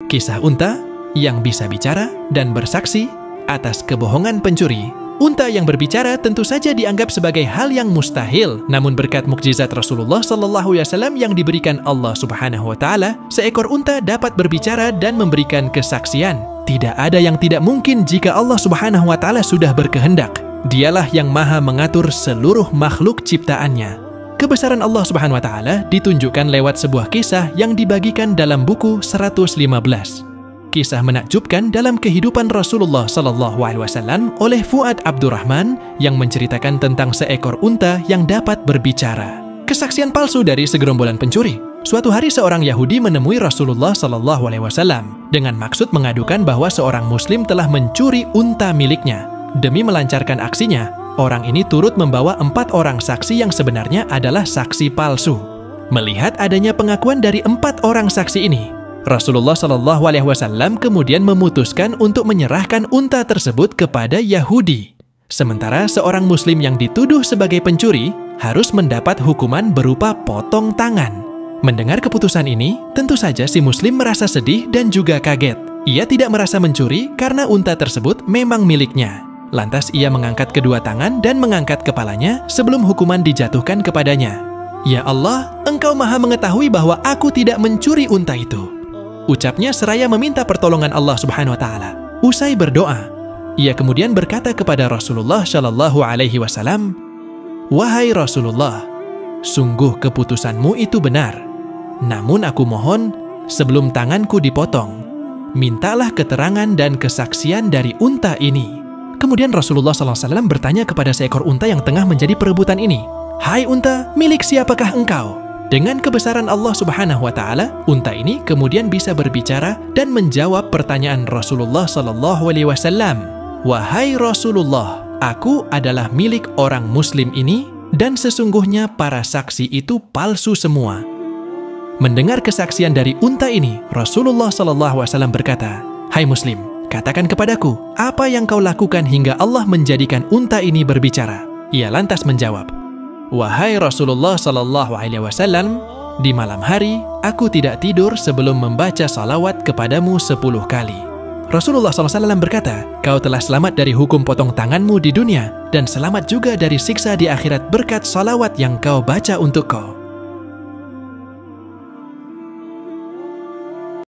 Kisah unta yang bisa bicara dan bersaksi atas kebohongan pencuri. Unta yang berbicara tentu saja dianggap sebagai hal yang mustahil, namun berkat mukjizat Rasulullah SAW yang diberikan Allah Subhanahu wa Ta'ala, seekor unta dapat berbicara dan memberikan kesaksian. Tidak ada yang tidak mungkin jika Allah Subhanahu wa Ta'ala sudah berkehendak. Dialah yang maha mengatur seluruh makhluk ciptaannya. Kebesaran Allah Subhanahu wa Ta'ala ditunjukkan lewat sebuah kisah yang dibagikan dalam buku 115. Kisah menakjubkan dalam kehidupan Rasulullah SAW oleh Fuad Abdurrahman yang menceritakan tentang seekor unta yang dapat berbicara. Kesaksian palsu dari segerombolan pencuri. Suatu hari seorang Yahudi menemui Rasulullah SAW dengan maksud mengadukan bahwa seorang Muslim telah mencuri unta miliknya. Demi melancarkan aksinya, orang ini turut membawa 4 orang saksi yang sebenarnya adalah saksi palsu. Melihat adanya pengakuan dari 4 orang saksi ini, Rasulullah SAW kemudian memutuskan untuk menyerahkan unta tersebut kepada Yahudi. Sementara seorang Muslim yang dituduh sebagai pencuri harus mendapat hukuman berupa potong tangan. Mendengar keputusan ini, tentu saja si Muslim merasa sedih dan juga kaget. Ia tidak merasa mencuri karena unta tersebut memang miliknya. Lantas ia mengangkat kedua tangan dan mengangkat kepalanya sebelum hukuman dijatuhkan kepadanya. Ya Allah, Engkau maha mengetahui bahwa aku tidak mencuri unta itu. Ucapnya seraya meminta pertolongan Allah Subhanahu wa Ta'ala. Usai berdoa, ia kemudian berkata kepada Rasulullah SAW, "Wahai Rasulullah, sungguh keputusanmu itu benar. Namun aku mohon, sebelum tanganku dipotong, mintalah keterangan dan kesaksian dari unta ini." Kemudian Rasulullah SAW bertanya kepada seekor unta yang tengah menjadi perebutan ini, "Hai unta, milik siapakah engkau?" Dengan kebesaran Allah Subhanahu wa Ta'ala, unta ini kemudian bisa berbicara dan menjawab pertanyaan Rasulullah SAW. "Wahai Rasulullah, aku adalah milik orang Muslim ini dan sesungguhnya para saksi itu palsu semua." Mendengar kesaksian dari unta ini, Rasulullah SAW berkata, "Hai Muslim, katakan kepadaku, apa yang kau lakukan hingga Allah menjadikan unta ini berbicara?" Ia lantas menjawab, "Wahai Rasulullah SAW, di malam hari aku tidak tidur sebelum membaca salawat kepadamu 10 kali." Rasulullah SAW berkata, "Kau telah selamat dari hukum potong tanganmu di dunia dan selamat juga dari siksa di akhirat berkat salawat yang kau baca untukku."